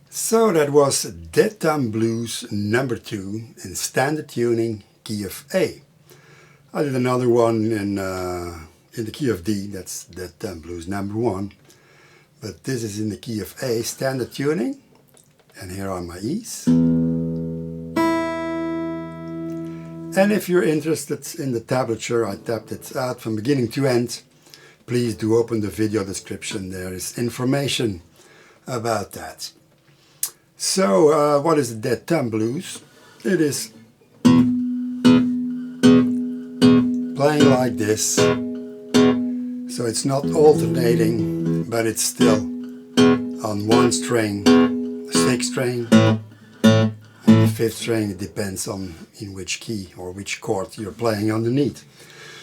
So that was Dead Time Blues number 2 in standard tuning, key of A. I did another one in the key of D, that's Dead Time Blues number 1. But this is in the key of A, standard tuning. And here are my E's. And if you're interested in the tablature, I tapped it out from beginning to end. Please do open the video description, there is information about that. So, what is the Dead Time Blues? It is playing like this. So it's not alternating, but it's still on one string, 6th string, and the 5th string. It depends on in which key or which chord you're playing underneath.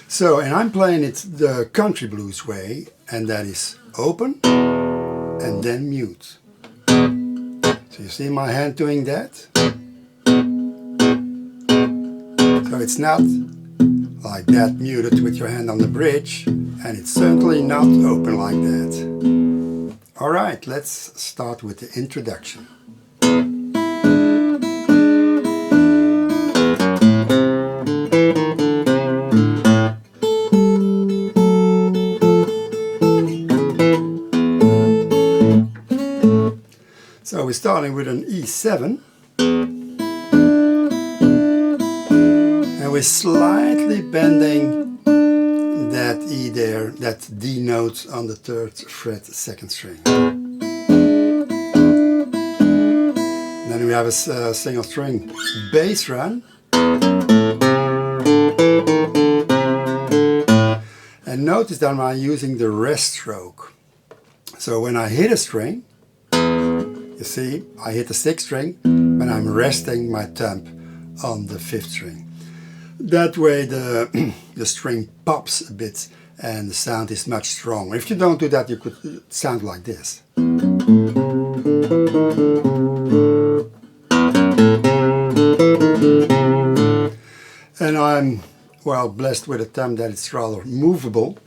So, and I'm playing it the country blues way, and that is open and then mute. So you see my hand doing that? So it's not like that muted with your hand on the bridge, and it's certainly not open like that. Alright, let's start with the introduction. So we're starting with an E7, and we're slightly bending that E there, that D note on the 3rd fret 2nd string. Then we have a single string bass run, and notice that I'm using the rest stroke. So when I hit a string, you see, I hit the 6th string, but I'm resting my thumb on the 5th string. That way the string pops a bit and the sound is much stronger. If you don't do that, you could sound like this. And I'm, well, blessed with a thumb that it's rather movable.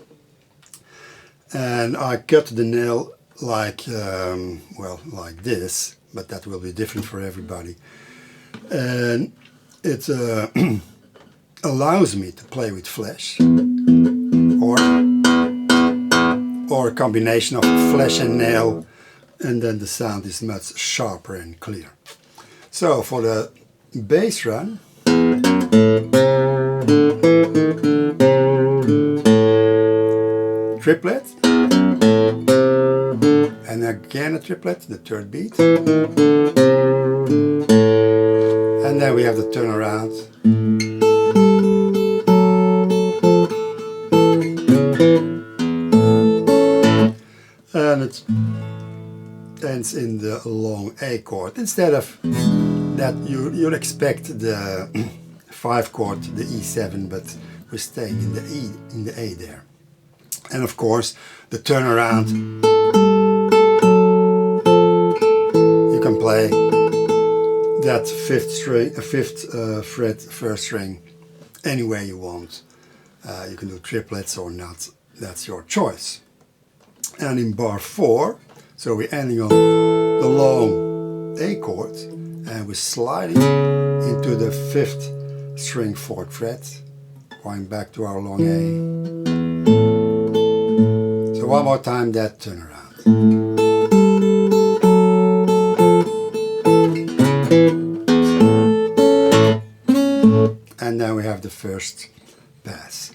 And I cut the nail like, well, like this, but that will be different for everybody. And it allows me to play with flesh, or a combination of flesh and nail, and then the sound is much sharper and clear. So for the bass run, triplet, and again a triplet, the 3rd beat, and then we have the turnaround. And it ends in the long A chord. Instead of that, you'd expect the 5 chord, the E7, but we're staying in the E, in the A there. And of course, the turnaround, you can play that fifth fret first string any way you want. You can do triplets or not, that's your choice. And in bar 4, so we're ending on the long A chord and we're sliding into the 5th string 4th fret, going back to our long A. So one more time that turnaround. And then we have the first pass.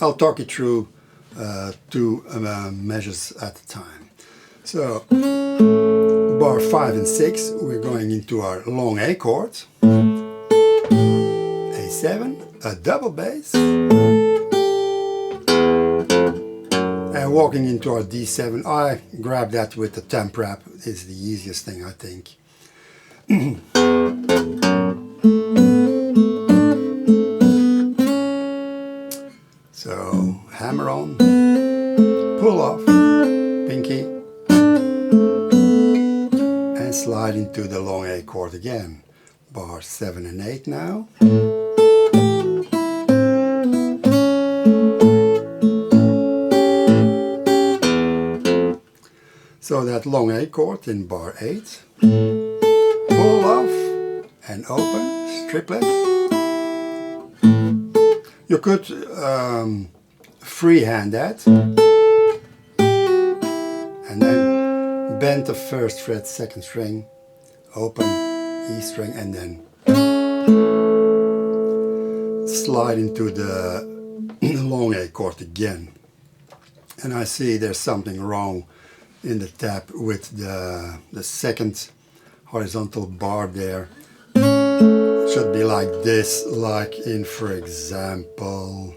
I'll talk you through 2 measures at a time. So bar 5 and 6, we're going into our long A chord, A7, a double bass, and walking into our D7. I grab that with the temp wrap, it's the easiest thing I think. So hammer on, pull off, pinky, and slide into the long A chord again. Bar 7 and 8 now. So that long A chord in bar 8, pull off and open, triplet. You could freehand that and then bend the 1st fret 2nd string, open E string, and then slide into the long A chord again. And I see there's something wrong in the tab with the 2nd horizontal bar there. Should be like this, like in, for example,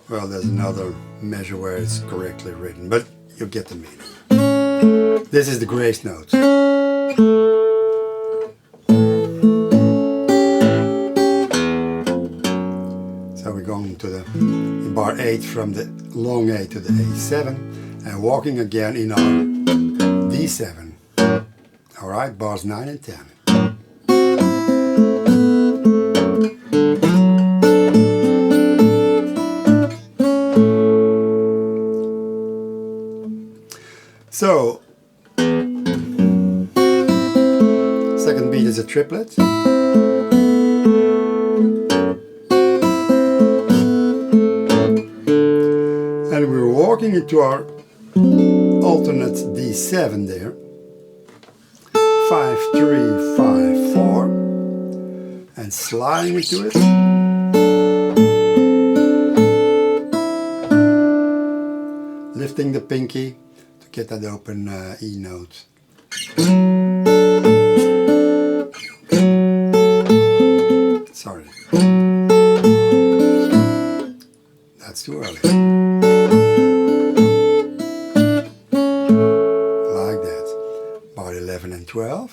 well, there's another measure where it's correctly written, but you get the meaning. This is the grace note. So we're going to the bar 8 from the long A to the A7 and walking again in our D7. Alright, bars 9 and 10. So, second beat is a triplet. And we're walking into our alternate D7 there. 5, 3, 5, 4, and sliding into it. Lifting the pinky to get that open E note. Sorry. That's too early. Like that. Bar 11 and 12.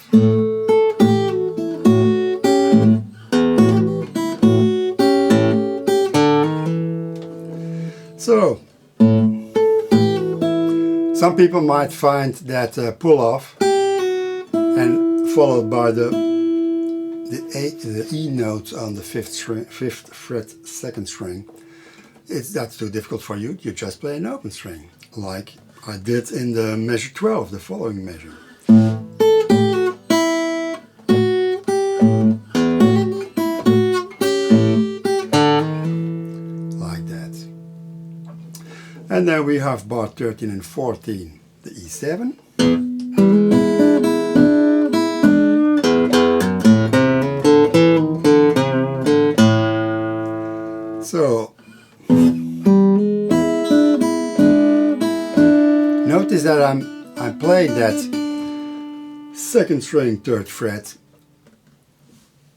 So, some people might find that pull off and followed by the E note on the 5th fret 2nd string, that's too difficult for you. You just play an open string, like I did in the measure 12, the following measure. Like that. And then we have bar 13 and 14, the E7. So, notice that I'm playing that 2nd string 3rd fret,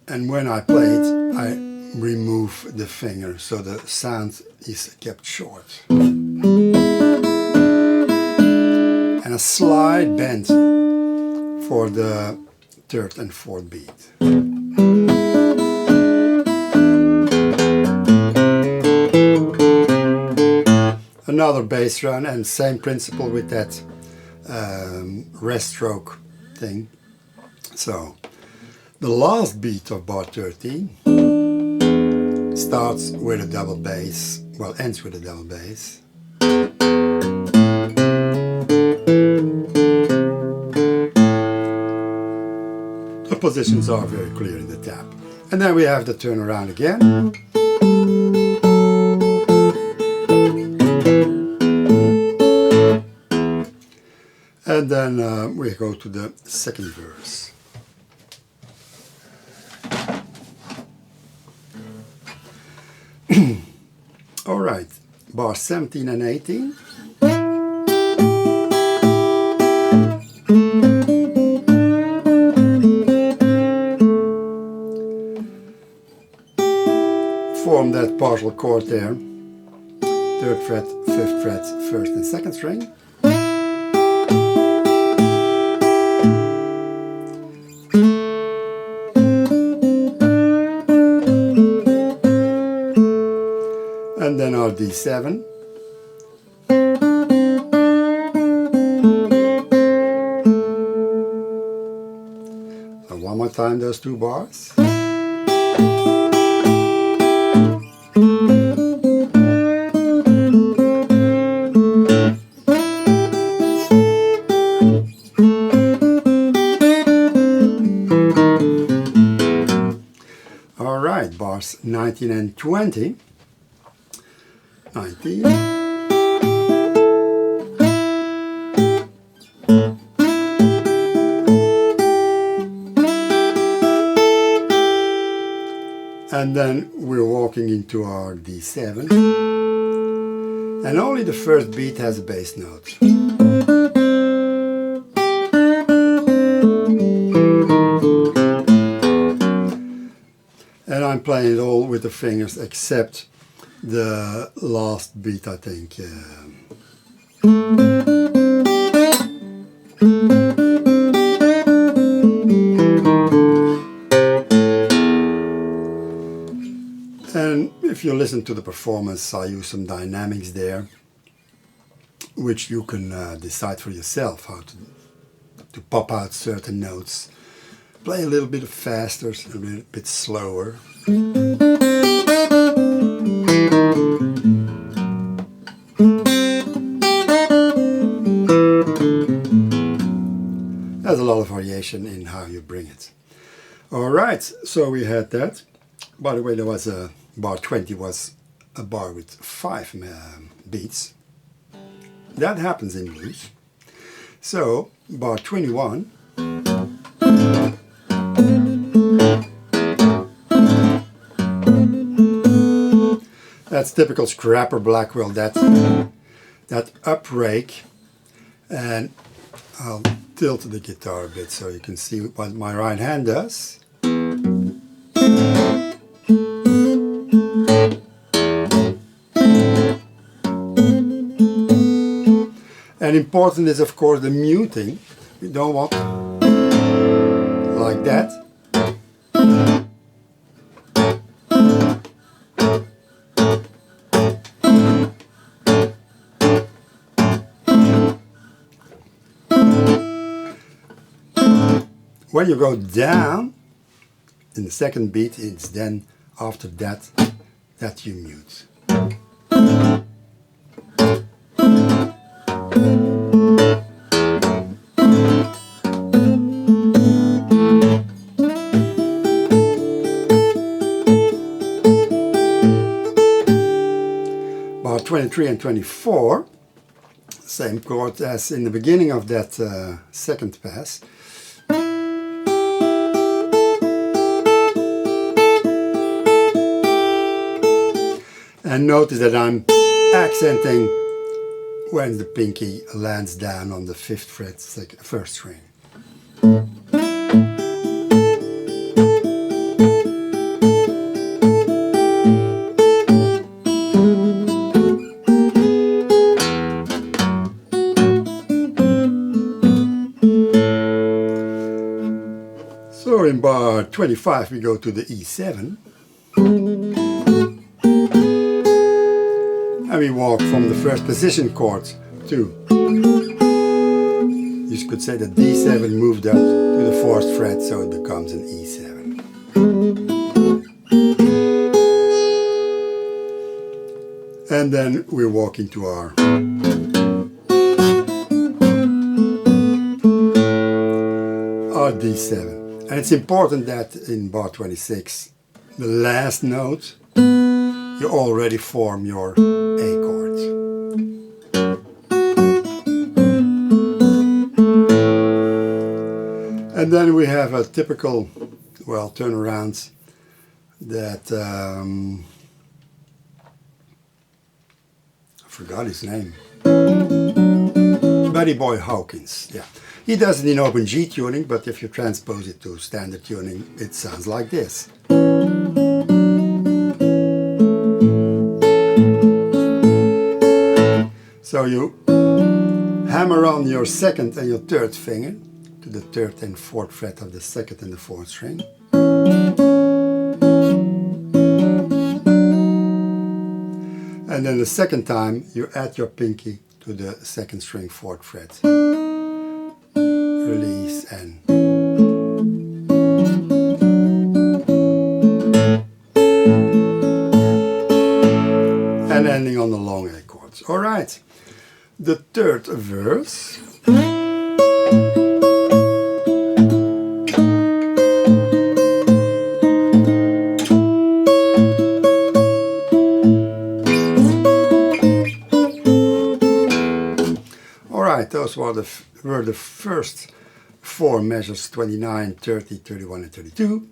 and when I play it, I remove the finger so the sound is kept short. And a slight bend for the 3rd and 4th beat. another bass run, and same principle with that rest stroke thing. So the last beat of bar 13 starts with a double bass, well, ends with a double bass. The positions are very clear in the tab. And then we have the turnaround again. And then we go to the second verse. All right, bar 17 and 18. Form that partial chord there. 3rd fret, 5th fret, 1st and 2nd string. And then our D7. So one more time those two bars. All right, bars 19 and 20. 19. And then we're walking into our D7. And only the first beat has a bass note. And I'm playing it all with the fingers except the last beat, I think. And if you listen to the performance, I use some dynamics there, which you can decide for yourself how to pop out certain notes. Play a little bit faster, a little bit slower. There's a lot of variation in how you bring it. Alright, so we had that. By the way, there was a bar 20 was a bar with 5 beats. That happens in blues. So, bar 21. That's typical Scrapper Blackwell, that up rake. And I'll tilt the guitar a bit so you can see what my right hand does. And important is, of course, the muting. We don't want like that. When you go down in the second beat, it's then after that that you mute. Bar 23 and 24, same chord as in the beginning of that second pass. And notice that I'm accenting when the pinky lands down on the 5th fret, 1st string. So in bar 25 we go to the E7. And we walk from the first position chord to, you could say the D7 moved up to the 4th fret, so it becomes an E7. And then we're walking to our D7. And it's important that in bar 26, the last note, you already form your A chord. And then we have a typical, well, turnaround that, I forgot his name. Buddy Boy Hopkins, yeah. He does it in open G tuning, but if you transpose it to standard tuning, it sounds like this. So you hammer on your 2nd and your 3rd finger to the 3rd and 4th fret of the 2nd and the 4th string. And then the 2nd time you add your pinky to the 2nd string 4th fret. Release and ending on the long A chords. All right, the 3rd verse. All right, those were the first 4 measures, 29, 30, 31 and 32.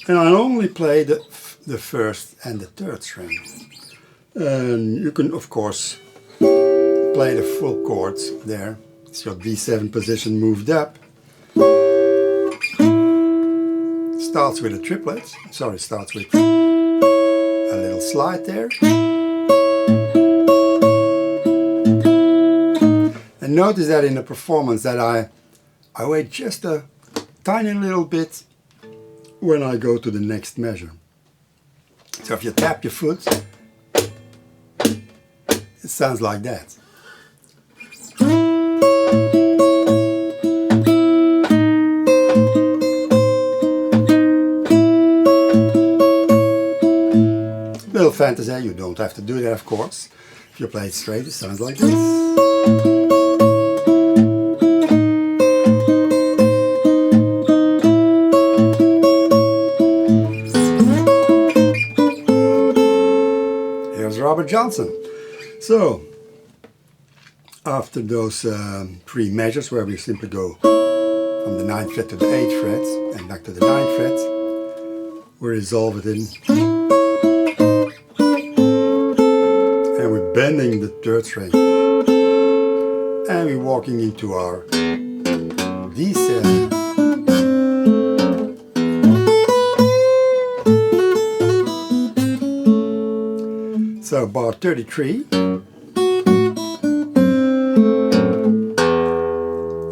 And I only play the 1st and the 3rd string. And you can of course play the full chords there. It's your D7 position moved up. Starts with a triplet, sorry, starts with a little slide there. And notice that in the performance that I wait just a tiny little bit when I go to the next measure. So if you tap your foot, it sounds like that. Little fantasy, you don't have to do that of course. If you play it straight, it sounds like this. Robert Johnson. So, after those 3 measures where we simply go from the 9th fret to the 8th fret and back to the 9th fret, we resolve it in, and we're bending the 3rd string, and we're walking into our D7. So bar 33,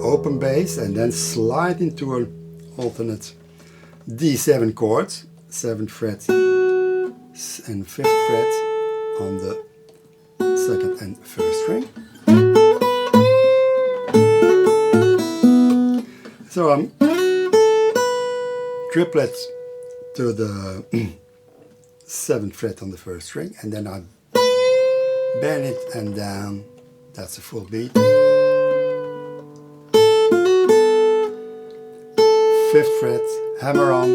open bass, and then slide into an alternate D7 chords, 7th fret and 5th fret on the 2nd and 1st string. So I'm triplet to the 7th fret on the 1st string, and then I bend it and down. That's a full beat. 5th fret, hammer on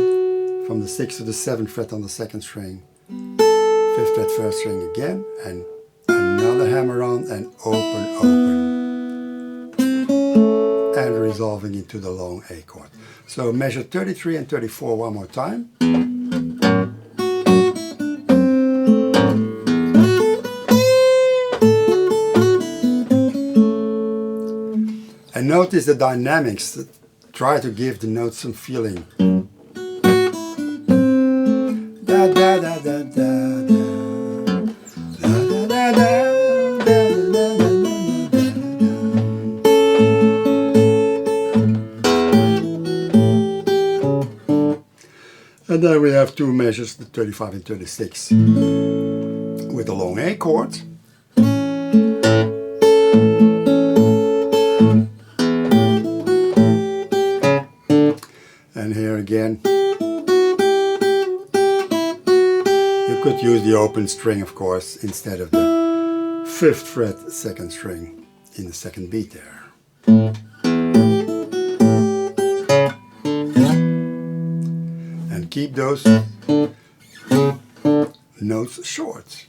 from the 6th to the 7th fret on the 2nd string. 5th fret 1st string again, and another hammer on and open, and resolving into the long A chord. So measure 33 and 34 one more time. And notice the dynamics that try to give the notes some feeling. Da da da da da da. Da da da da da da da da. And then we have 2 measures, the 35 and 36, with the long A chord. And here again, you could use the open string, of course, instead of the 5th fret 2nd string in the 2nd beat there. And keep those notes short.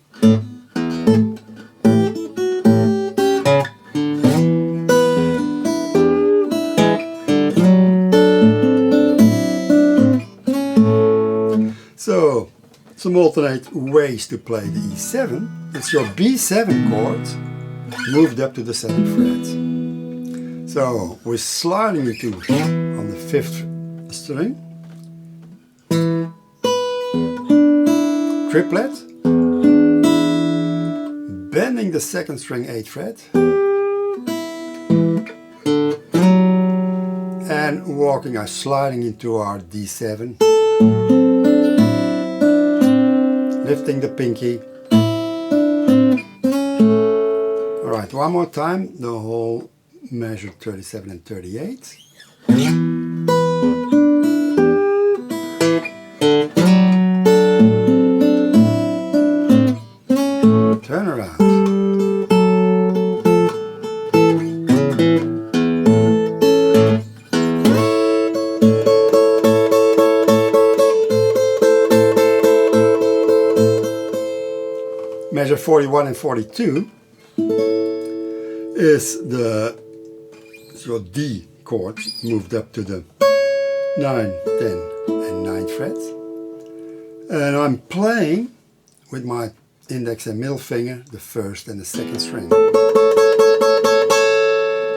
So, some alternate ways to play the E7. It's your B7 chord moved up to the 7th fret. So we're sliding it on the 5th string, triplet, bending the 2nd string 8th fret, and walking or sliding into our D7. Lifting the pinky. Alright, one more time, the whole measure 37 and 38. Turn around. Measure 41 and 42 is your D chord moved up to the 9, 10 and 9th fret. And I'm playing with my index and middle finger the 1st and the 2nd string.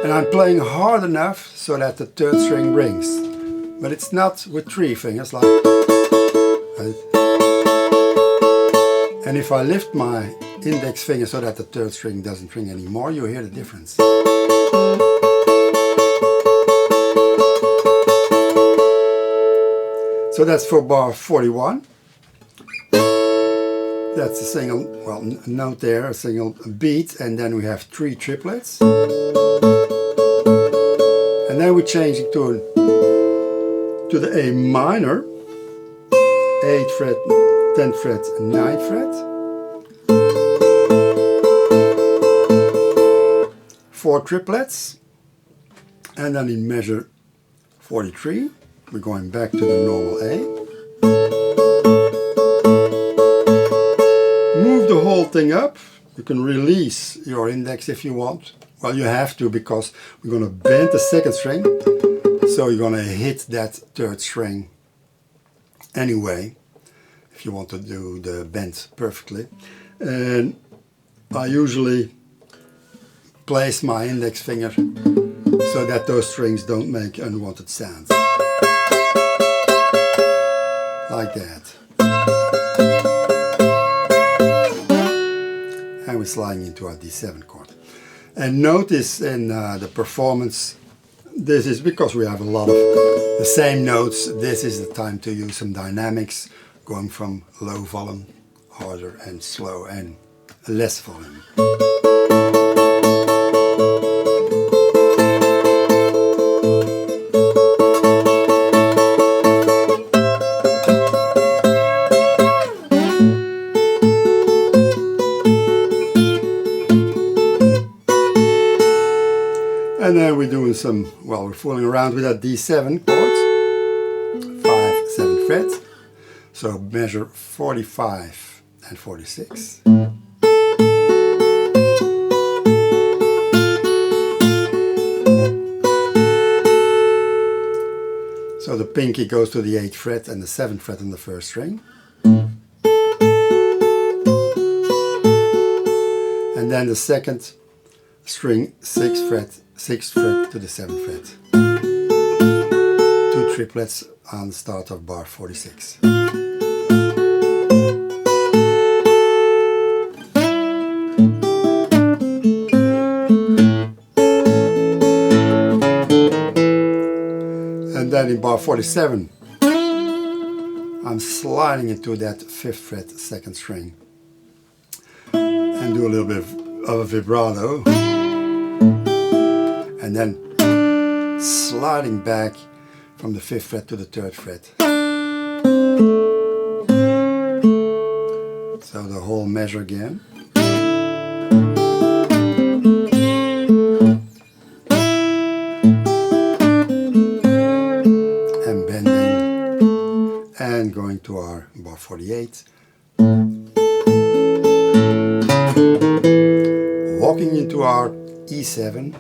And I'm playing hard enough so that the 3rd string rings. But it's not with 3 fingers like that. And if I lift my index finger so that the 3rd string doesn't ring anymore, you hear the difference. So that's for bar 41. That's a single, well, note there, a single beat, and then we have 3 triplets. And then we change it to the A minor, 8th fret, 10th fret, 9th fret. 4 triplets, and then in measure 43, we're going back to the normal A. Move the whole thing up. You can release your index if you want. Well, you have to, because we're going to bend the 2nd string, so you're going to hit that 3rd string anyway, if you want to do the bend perfectly. And I usually place my index finger so that those strings don't make unwanted sounds. Like that. And we're sliding into our D7 chord. And notice in the performance, this is because we have a lot of the same notes, this is the time to use some dynamics, going from low volume, harder and slow, and less volume. And then we're doing some, well, we're fooling around with that D7 chord, 5, 7th fret. So measure 45 and 46. So the pinky goes to the 8th fret and the 7th fret on the 1st string. And then the 2nd string, 6th fret to the 7th fret. 2 triplets on the start of bar 46. And then in bar 47, I'm sliding into that 5th fret 2nd string. and do a little bit of a vibrato, and then sliding back from the 5th fret to the 3rd fret. So the whole measure again. And bending and going to our bar 48. Walking into our E7.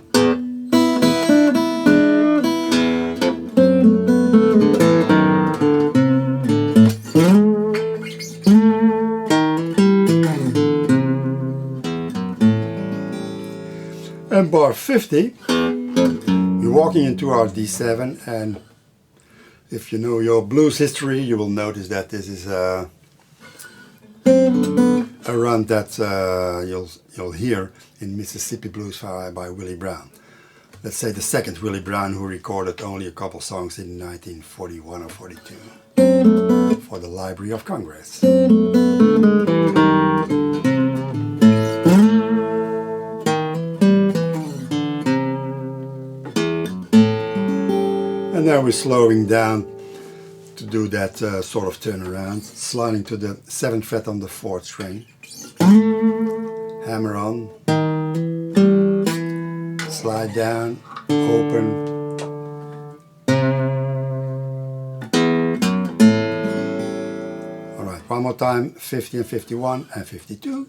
And bar 50, we're walking into our D7, and if you know your blues history, you will notice that this is a run that you'll hear in Mississippi Blues by Willie Brown. Let's say the second Willie Brown, who recorded only a couple songs in 1941 or 42 for the Library of Congress. And now we're slowing down to do that sort of turnaround, sliding to the 7th fret on the 4th string, hammer on, slide down, open, alright, one more time, 50 and 51 and 52.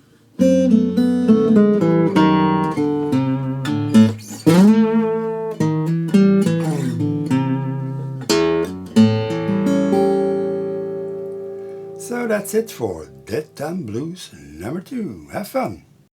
So that's it for Dead Time Blues number 2. Have fun!